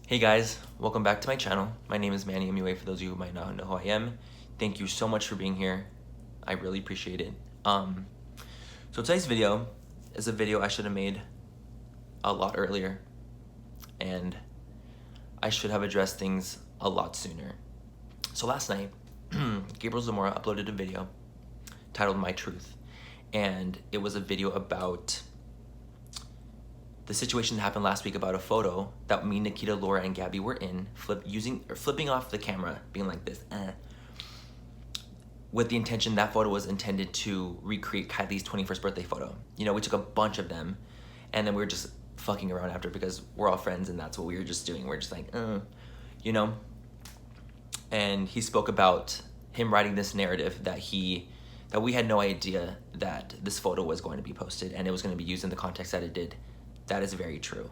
Hey guys, welcome back to my channel. My name is Manny MUA for those of you who might not know who I am. Thank you so much for being here. I really appreciate it. So today's video is a video I should have made a lot earlier, and I should have addressed things a lot sooner. So last night, Gabriel Zamora uploaded a video titled My Truth, and it was a video about the situation that happened last week about a photo that me, Nikita, Laura, and Gabby were in, flipping off the camera, being like this, with the intention that photo was intended to recreate Kylie's 21st birthday photo. You know, we took a bunch of them, and then we were just fucking around after because we're all friends, and that's what we were just doing. We're just like, you know. And he spoke about him writing this narrative that we had no idea that this photo was going to be posted and it was going to be used in the context that it did. That is very true.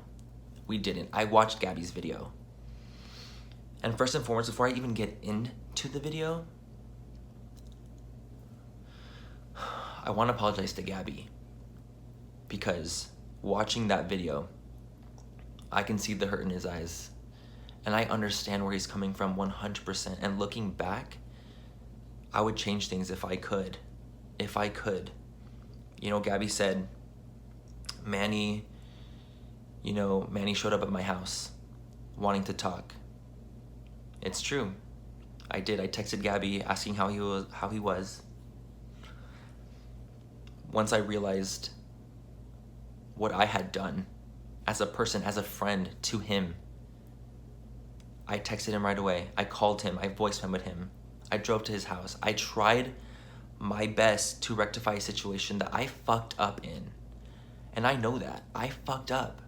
We didn't. I watched Gabby's video. And first and foremost, before I even get into the video, I want to apologize to Gabby, because watching that video, I can see the hurt in his eyes, and I understand where he's coming from 100%. And looking back, I would change things if I could. If I could. You know, Gabby said, Manny showed up at my house wanting to talk. It's true. I did. I texted Gabby asking how he was. Once I realized what I had done as a person, as a friend to him, I texted him right away. I called him. I voice memoed him. I drove to his house. I tried my best to rectify a situation that I fucked up in. And I know that. I fucked up.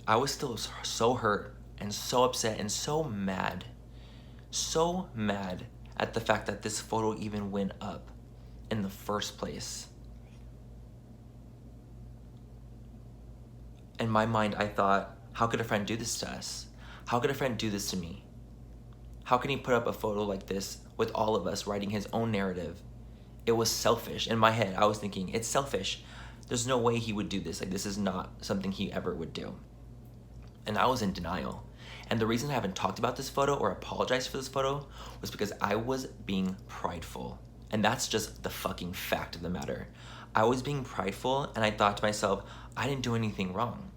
I was still so hurt and so upset and so mad at the fact that this photo even went up in the first place. In my mind, I thought, how could a friend do this to us? How could a friend do this to me? How can he put up a photo like this with all of us writing his own narrative? It was selfish. In my head, I was thinking, it's selfish. There's no way he would do this. Like, this is not something he ever would do. And I was in denial. And the reason I haven't talked about this photo or apologized for this photo was because I was being prideful. And that's just the fucking fact of the matter. I was being prideful, and I thought to myself, I didn't do anything wrong.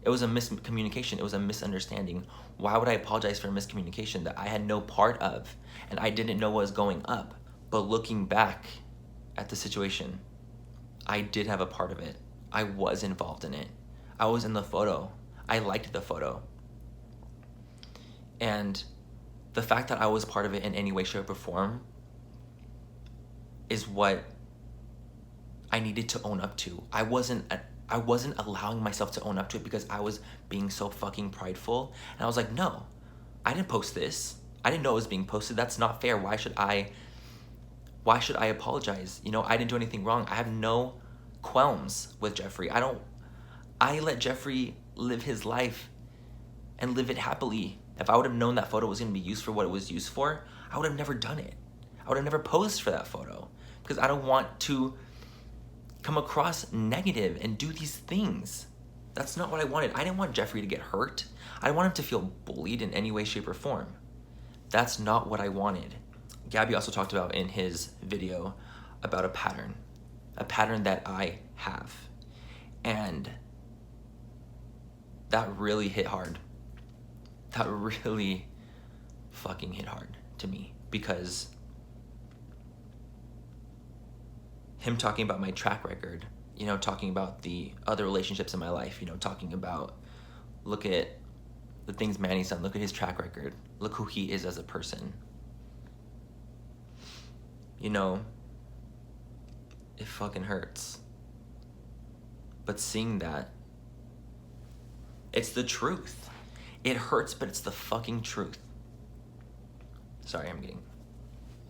It was a miscommunication. It was a misunderstanding. Why would I apologize for a miscommunication that I had no part of and I didn't know what was going up? But looking back at the situation, I did have a part of it. I was involved in it. I was in the photo. I liked the photo. And the fact that I was part of it in any way, shape, or form is what I needed to own up to. I wasn't allowing myself to own up to it because I was being so fucking prideful. And I was like, no, I didn't post this. I didn't know it was being posted. That's not fair. Why should I apologize? You know, I didn't do anything wrong. I have no qualms with Jeffree. I let Jeffree live his life and live it happily. If I would have known that photo was going to be used for what it was used for, I would have never done it. I would have never posed for that photo because I don't want to come across negative and do these things. That's not what I wanted. I didn't want Jeffree to get hurt. I didn't want him to feel bullied in any way, shape, or form. That's not what I wanted. Gabby also talked about in his video about a pattern that I have. And that really hit hard. That really fucking hit hard to me, because him talking about my track record, you know, talking about the other relationships in my life, you know, talking about, look at the things Manny's done, look at his track record, look who he is as a person. You know, it fucking hurts. But seeing that, it's the truth. It hurts, but it's the fucking truth. Sorry, I'm getting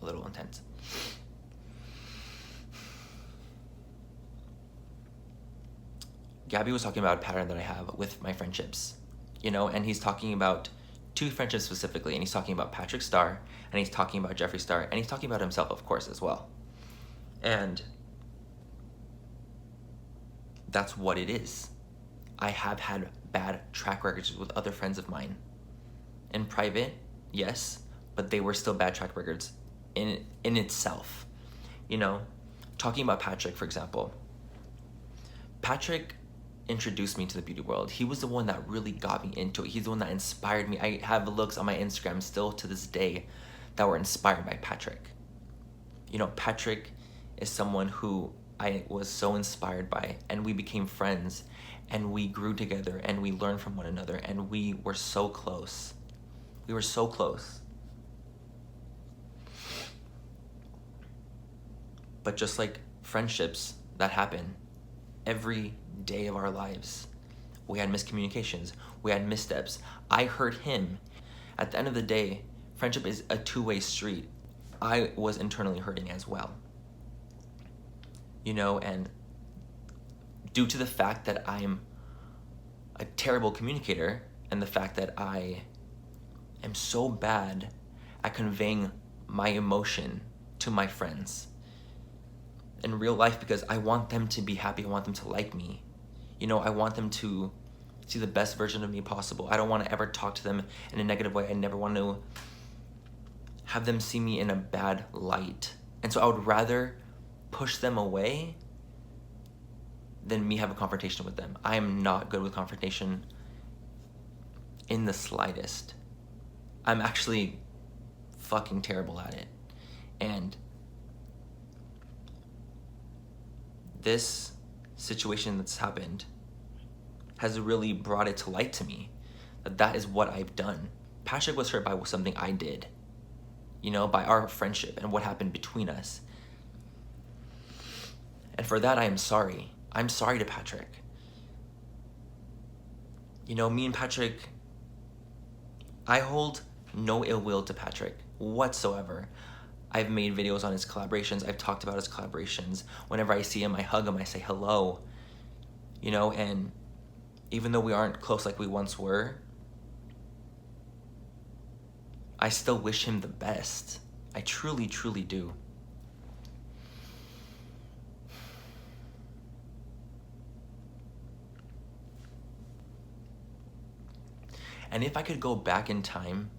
a little intense. Gabby was talking about a pattern that I have with my friendships, you know, and he's talking about two friendships specifically, and he's talking about Patrick Star, and he's talking about Jeffree Star, and he's talking about himself, of course, as well. And that's what it is. I have had bad track records with other friends of mine. In private, yes, but they were still bad track records in itself. You know, talking about Patrick, for example. Patrick introduced me to the beauty world. He was the one that really got me into it. He's the one that inspired me. I have looks on my Instagram still to this day that were inspired by Patrick. You know, Patrick is someone who I was so inspired by, and we became friends, and we grew together, and we learned from one another, and we were so close. We were so close. But just like friendships that happen every day of our lives, we had miscommunications, we had missteps. I hurt him. At the end of the day, friendship is a two-way street. I was internally hurting as well. You know, and due to the fact that I'm a terrible communicator and the fact that I am so bad at conveying my emotion to my friends in real life, because I want them to be happy, I want them to like me. You know, I want them to see the best version of me possible. I don't want to ever talk to them in a negative way. I never want to have them see me in a bad light. And so I would rather push them away than me have a confrontation with them. I am not good with confrontation in the slightest. I'm actually fucking terrible at it. And this situation that's happened has really brought it to light to me that that is what I've done. Patrick was hurt by something I did, you know, by our friendship and what happened between us. And for that, I am sorry. I'm sorry to Patrick. You know, me and Patrick, I hold no ill will to Patrick whatsoever. I've made videos on his collaborations. I've talked about his collaborations. Whenever I see him, I hug him, I say hello. You know, and even though we aren't close like we once were, I still wish him the best. I truly, truly do. And if I could go back in time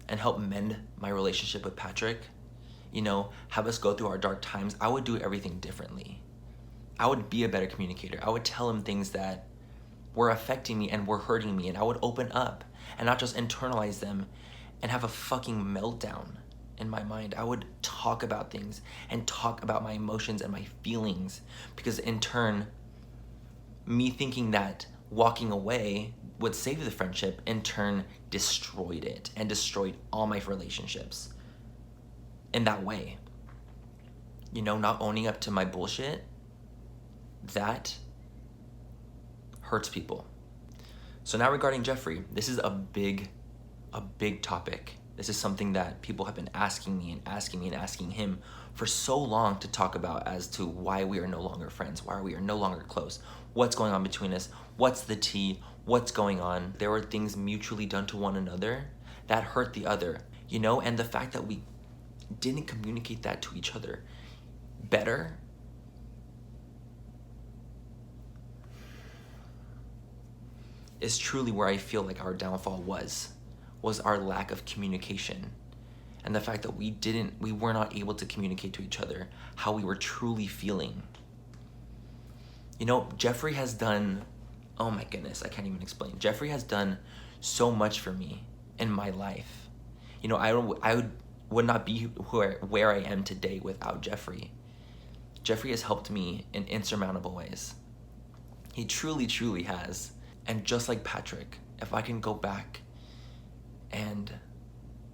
and help mend my relationship with Patrick, you know, have us go through our dark times, I would do everything differently. I would be a better communicator. I would tell him things that were affecting me and were hurting me, and I would open up and not just internalize them and have a fucking meltdown in my mind. I would talk about things and talk about my emotions and my feelings, because in turn, me thinking that walking away would save the friendship in turn destroyed it and destroyed all my relationships in that way. You know, not owning up to my bullshit, that hurts people. So now regarding Jeffree, this is a big topic. This is something that people have been asking me and asking me and asking him for so long to talk about, as to why we are no longer friends, why we are no longer close, what's going on between us, what's the tea, what's going on. There were things mutually done to one another that hurt the other, you know, and the fact that we didn't communicate that to each other better is truly where I feel like our downfall was our lack of communication. And the fact that we were not able to communicate to each other how we were truly feeling. You know, Jeffree has done, oh my goodness, I can't even explain. Jeffree has done so much for me in my life. You know, I would not be where I am today without Jeffree. Jeffree has helped me in insurmountable ways. He truly, truly has. And just like Patrick, if I can go back and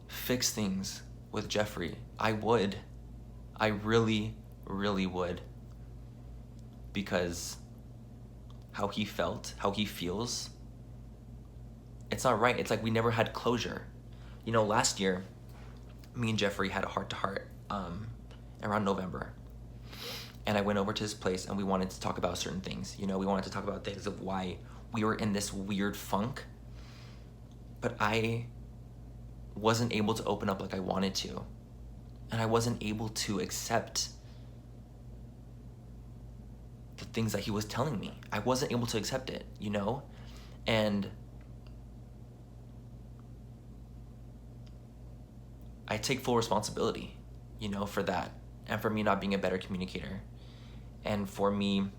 fix things with Jeffree, I would. I really, really would. Because how he felt, how he feels, it's not right. It's like we never had closure. You know, last year, me and Jeffree had a heart-to-heart around November. And I went over to his place and we wanted to talk about certain things. You know, we wanted to talk about things of why we were in this weird funk. But I wasn't able to open up like I wanted to. And I wasn't able to accept things that he was telling me. I wasn't able to accept it, you know? And I take full responsibility, you know, for that, and for me not being a better communicator, and for me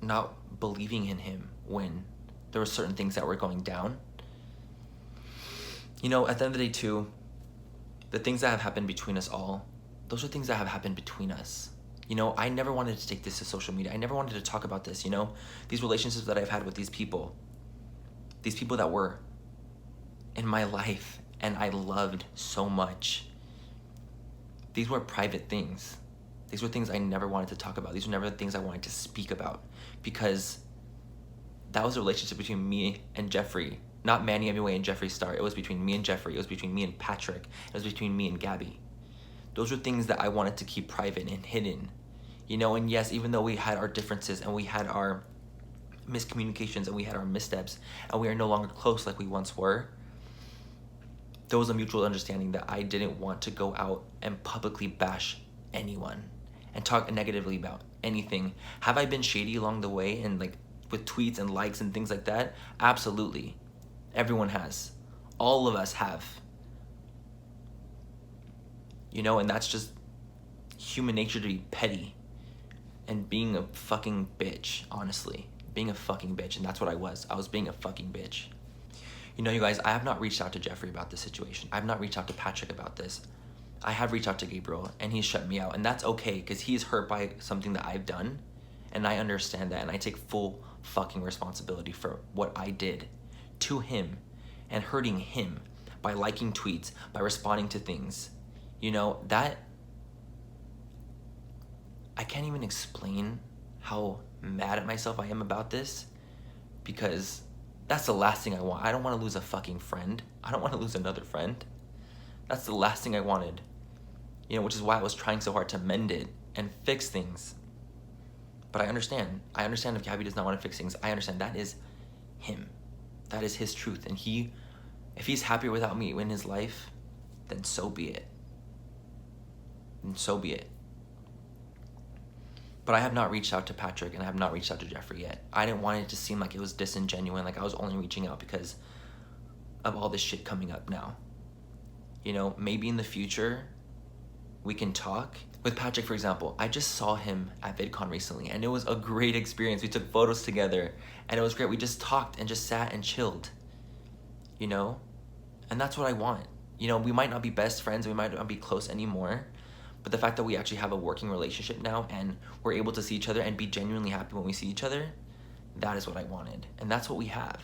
not believing in him when there were certain things that were going down. You know, at the end of the day too, the things that have happened between us all, those are things that have happened between us. You know, I never wanted to take this to social media. I never wanted to talk about this, you know? These relationships that I've had with these people that were in my life and I loved so much, these were private things. These were things I never wanted to talk about. These were never things I wanted to speak about, because that was a relationship between me and Jeffree. Not Manny anyway and Jeffree Star. It was between me and Jeffree. It was between me and Patrick. It was between me and Gabby. Those were things that I wanted to keep private and hidden. You know, and yes, even though we had our differences and we had our miscommunications and we had our missteps and we are no longer close like we once were, there was a mutual understanding that I didn't want to go out and publicly bash anyone and talk negatively about anything. Have I been shady along the way and like with tweets and likes and things like that? Absolutely. Everyone has. All of us have. You know, and that's just human nature, to be petty and being a fucking bitch, honestly. Being a fucking bitch, and that's what I was. I was being a fucking bitch. You know, you guys, I have not reached out to Jeffree about this situation. I have not reached out to Patrick about this. I have reached out to Gabriel, and he's shut me out, and that's okay, because he's hurt by something that I've done, and I understand that, and I take full fucking responsibility for what I did to him and hurting him by liking tweets, by responding to things. You know, that, I can't even explain how mad at myself I am about this, because that's the last thing I want. I don't want to lose a fucking friend. I don't want to lose another friend. That's the last thing I wanted. You know, which is why I was trying so hard to mend it and fix things. But I understand. I understand if Gabby does not want to fix things. I understand that is him. That is his truth. And if he's happier without me in his life, then so be it. And so be it. But I have not reached out to Patrick, and I have not reached out to Jeffree yet. I didn't want it to seem like it was disingenuous, like I was only reaching out because of all this shit coming up now. You know, maybe in the future we can talk. With Patrick, for example, I just saw him at VidCon recently, and it was a great experience. We took photos together, and it was great. We just talked and just sat and chilled, you know? And that's what I want. You know, we might not be best friends, we might not be close anymore, but the fact that we actually have a working relationship now and we're able to see each other and be genuinely happy when we see each other, that is what I wanted. And that's what we have.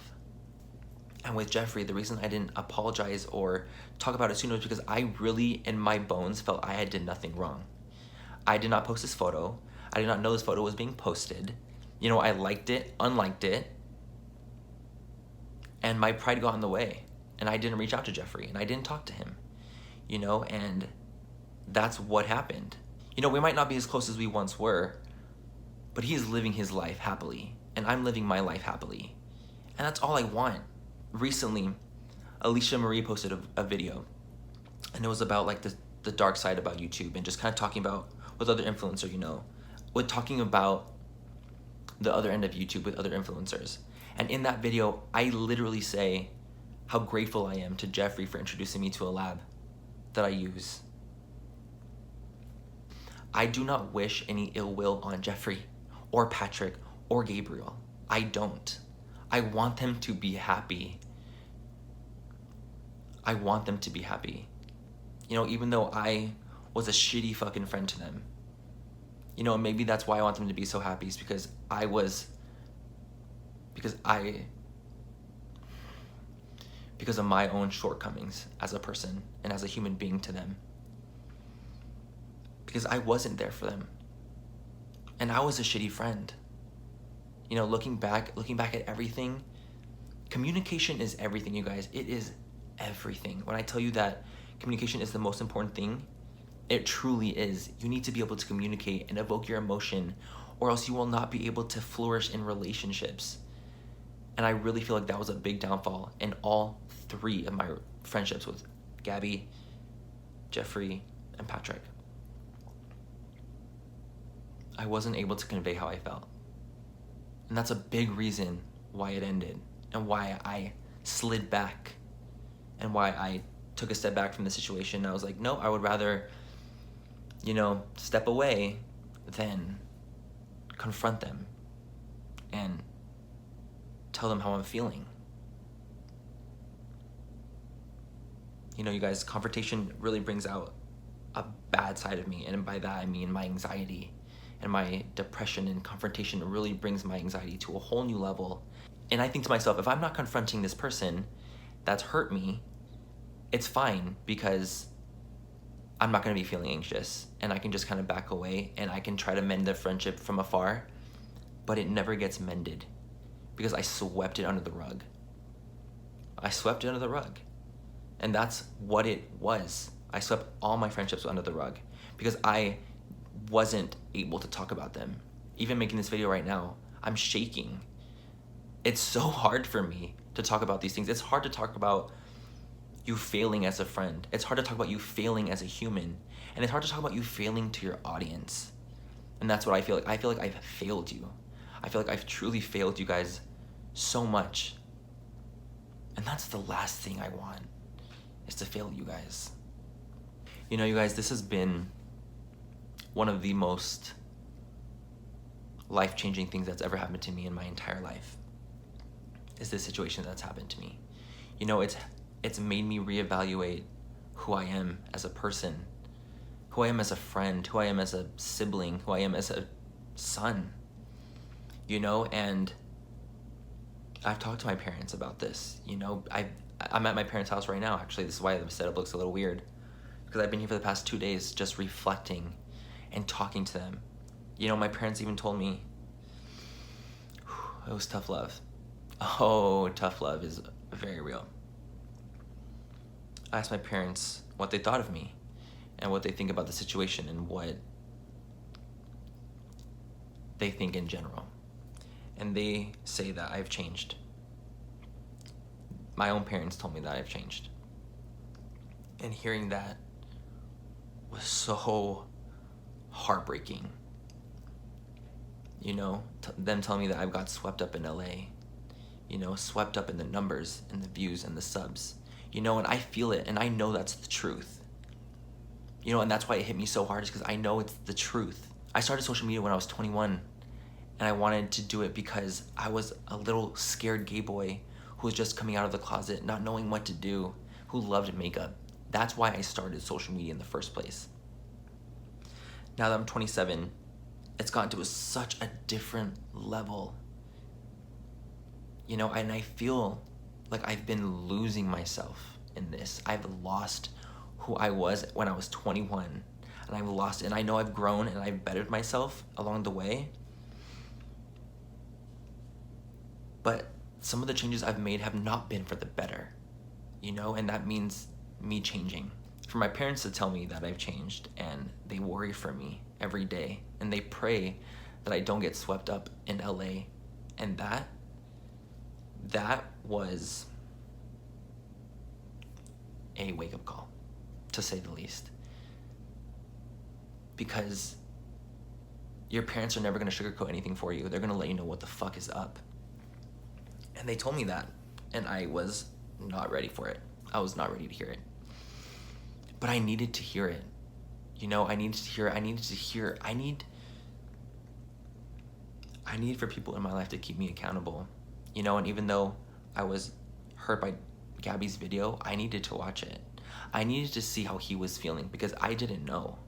And with Jeffree, the reason I didn't apologize or talk about it sooner was because I really, in my bones, felt I had did nothing wrong. I did not post this photo. I did not know this photo was being posted. You know, I liked it, unliked it, and my pride got in the way. And I didn't reach out to Jeffree, and I didn't talk to him, you know, and that's what happened. You know, we might not be as close as we once were, but he is living his life happily, and I'm living my life happily. And that's all I want. Recently, Alicia Marie posted a video, and it was about like the dark side about YouTube, and just kind of talking about with other influencers, you know, with talking about the other end of YouTube with other influencers. And in that video, I literally say how grateful I am to Jeffree for introducing me to a lab that I use. I do not wish any ill will on Jeffree or Patrick or Gabriel. I don't. I want them to be happy. I want them to be happy. You know, even though I was a shitty fucking friend to them. You know, maybe that's why I want them to be so happy, is because because of my own shortcomings as a person and as a human being to them. Because I wasn't there for them. And I was a shitty friend. You know, looking back at everything, communication is everything, you guys. It is everything. When I tell you that communication is the most important thing, it truly is. You need to be able to communicate and evoke your emotion, or else you will not be able to flourish in relationships. And I really feel like that was a big downfall in all three of my friendships with Gabby, Jeffree, and Patrick. I wasn't able to convey how I felt. And that's a big reason why it ended, and why I slid back, and why I took a step back from the situation. I was like, no, I would rather, step away than confront them and tell them how I'm feeling. You guys, confrontation really brings out a bad side of me, and by that I mean my anxiety and my depression. And confrontation really brings my anxiety to a whole new level. And I think to myself, if I'm not confronting this person that's hurt me, it's fine, because I'm not going to be feeling anxious, and I can just kind of back away, and I can try to mend the friendship from afar, but it never gets mended because I swept it under the rug. I swept it under the rug. And that's what it was. I swept all my friendships under the rug because I wasn't able to talk about them. Even making this video right now, I'm shaking. It's so hard for me to talk about these things. It's hard to talk about you failing as a friend. It's hard to talk about you failing as a human. And it's hard to talk about you failing to your audience. And that's what I feel like. I feel like I've failed you. I feel like I've truly failed you guys so much. And that's the last thing I want, is to fail you guys. You guys, this has been one of the most life-changing things that's ever happened to me in my entire life, is this situation that's happened to me. It's made me reevaluate who I am as a person, who I am as a friend, who I am as a sibling, who I am as a son, and I've talked to my parents about this. I'm at my parents' house right now, actually. This is why the setup looks a little weird, because I've been here for the past 2 days just reflecting and talking to them. My parents even told me, it was tough love. Oh, tough love is very real. I asked my parents what they thought of me and what they think about the situation and what they think in general. And they say that I've changed. My own parents told me that I've changed. And hearing that was so heartbreaking. Them telling me that I've got swept up in LA, swept up in the numbers and the views and the subs, and I feel it, and I know that's the truth. And that's why it hit me so hard, is because I know it's the truth. I started social media when I was 21, and I wanted to do it because I was a little scared gay boy who was just coming out of the closet, not knowing what to do, who loved makeup. That's why I started social media in the first place. Now that I'm 27, it's gotten to such a different level. And I feel like I've been losing myself in this. I've lost who I was when I was 21. And I know I've grown and I've bettered myself along the way. But some of the changes I've made have not been for the better, and that means me changing. For my parents to tell me that I've changed, and they worry for me every day, and they pray that I don't get swept up in LA, and that was a wake-up call, to say the least. Because your parents are never going to sugarcoat anything for you. They're going to let you know what the fuck is up. And they told me that, and I was not ready for it. I was not ready to hear it. But I needed to hear it. I needed to hear it. I need for people in my life to keep me accountable. And even though I was hurt by Gabby's video, I needed to watch it. I needed to see how he was feeling, because I didn't know.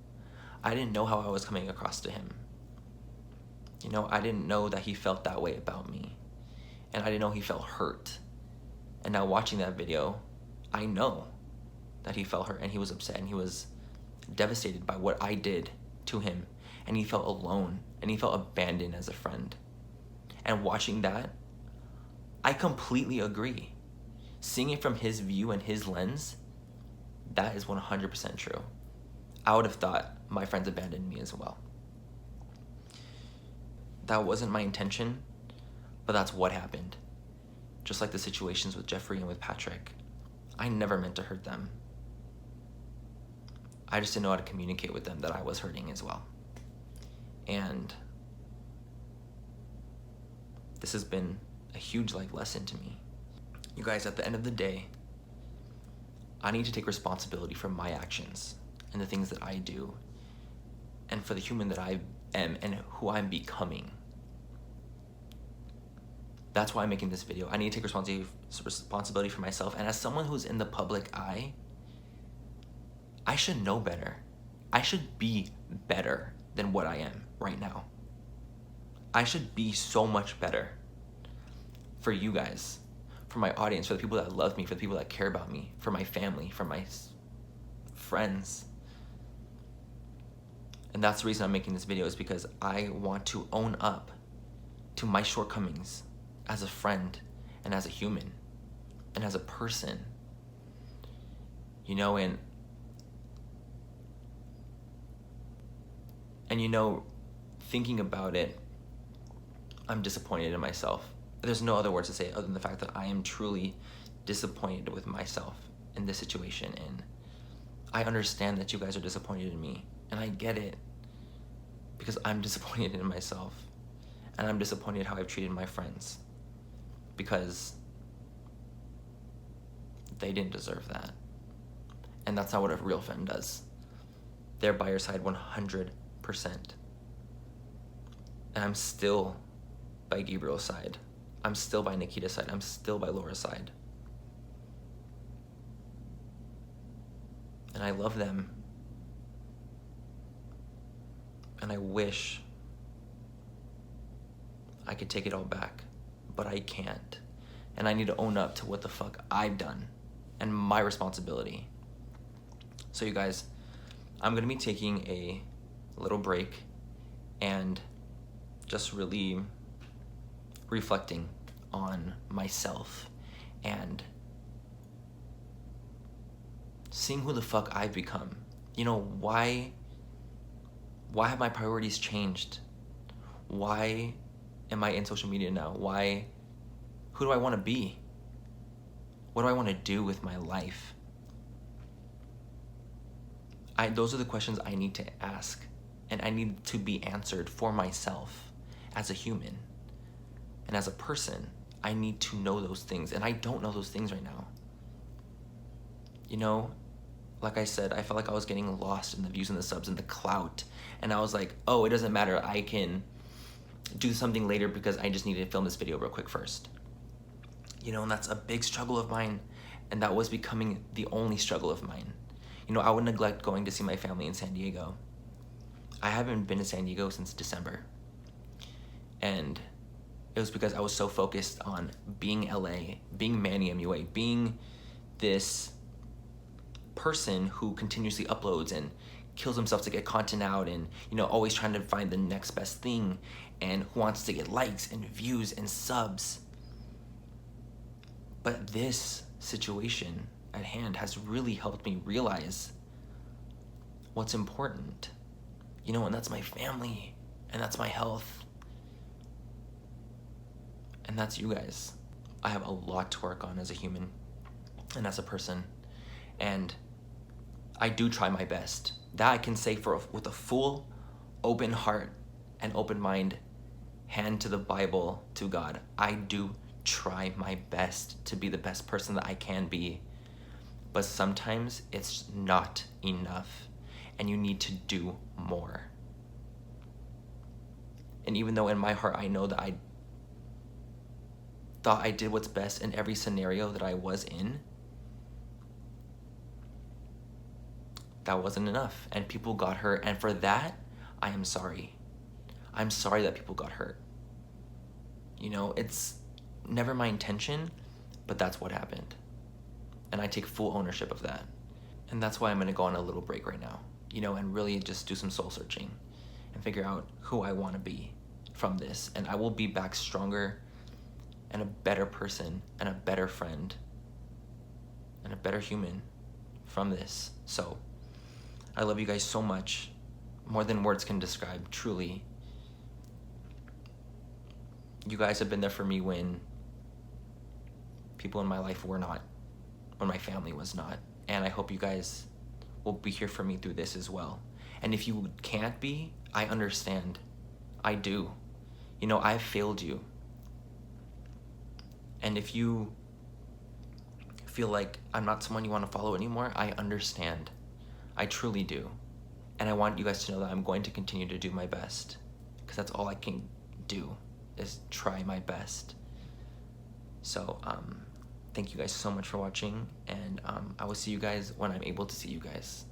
I didn't know how I was coming across to him. I didn't know that he felt that way about me. And I didn't know he felt hurt. And now watching that video, I know that he felt hurt, and he was upset, and he was devastated by what I did to him. And he felt alone, and he felt abandoned as a friend. And watching that, I completely agree. Seeing it from his view and his lens, that is 100% true. I would have thought my friends abandoned me as well. That wasn't my intention, but that's what happened. Just like the situations with Jeffree and with Patrick. I never meant to hurt them. I just didn't know how to communicate with them that I was hurting as well. And this has been a huge lesson to me. You guys, at the end of the day, I need to take responsibility for my actions and the things that I do, and for the human that I am and who I'm becoming. That's why I'm making this video. I need to take responsibility for myself. And as someone who's in the public eye, I should know better. I should be better than what I am right now. I should be so much better for you guys, for my audience, for the people that love me, for the people that care about me, for my family, for my friends. And that's the reason I'm making this video, is because I want to own up to my shortcomings as a friend and as a human and as a person. You know, and you know, thinking about it, I'm disappointed in myself. There's no other words to say other than the fact that I am truly disappointed with myself in this situation. And I understand that you guys are disappointed in me, and I get it, because I'm disappointed in myself, and I'm disappointed how I've treated my friends, because they didn't deserve that. And that's not what a real friend does. They're by your side 100%. And I'm still by Gabriel's side. I'm still by Nikita's side. I'm still by Laura's side. And I love them. And I wish I could take it all back, but I can't. And I need to own up to what the fuck I've done and my responsibility. So you guys, I'm gonna be taking a little break and just really reflecting on myself and seeing who the fuck I've become. You know, why have my priorities changed? Why am I in social media now? Who do I want to be? What do I want to do with my life? Those are the questions I need to ask, and I need to be answered for myself as a human. And as a person, I need to know those things, and I don't know those things right now. You know, like I said, I felt like I was getting lost in the views and the subs and the clout, and I was like, oh, it doesn't matter, I can do something later because I just need to film this video real quick first. You know, and that's a big struggle of mine, and that was becoming the only struggle of mine. You know, I would neglect going to see my family in San Diego. I haven't been to San Diego since December. And it was because I was so focused on being LA, being Manny MUA, being this person who continuously uploads and kills himself to get content out, and, you know, always trying to find the next best thing, and who wants to get likes and views and subs. But this situation at hand has really helped me realize what's important, you know, and that's my family, and that's my health, and that's you guys. I have a lot to work on as a human and as a person, and I do try my best. That I can say with a full open heart and open mind, hand to the Bible, to God. I do try my best to be the best person that I can be. But sometimes it's not enough, and you need to do more. And even though in my heart I know that I thought I did what's best in every scenario that I was in, that wasn't enough, and people got hurt, and for that, I am sorry. I'm sorry that people got hurt. You know, it's never my intention, but that's what happened. And I take full ownership of that. And that's why I'm gonna go on a little break right now, you know, and really just do some soul searching and figure out who I wanna be from this. And I will be back stronger and a better person and a better friend and a better human from this. So I love you guys so much, more than words can describe, truly. You guys have been there for me when people in my life were not, when my family was not. And I hope you guys will be here for me through this as well. And if you can't be, I understand. I do. You know, I've failed you. And if you feel like I'm not someone you want to follow anymore, I understand. I truly do. And I want you guys to know that I'm going to continue to do my best, because that's all I can do, is try my best. So thank you guys so much for watching, and I will see you guys when I'm able to see you guys.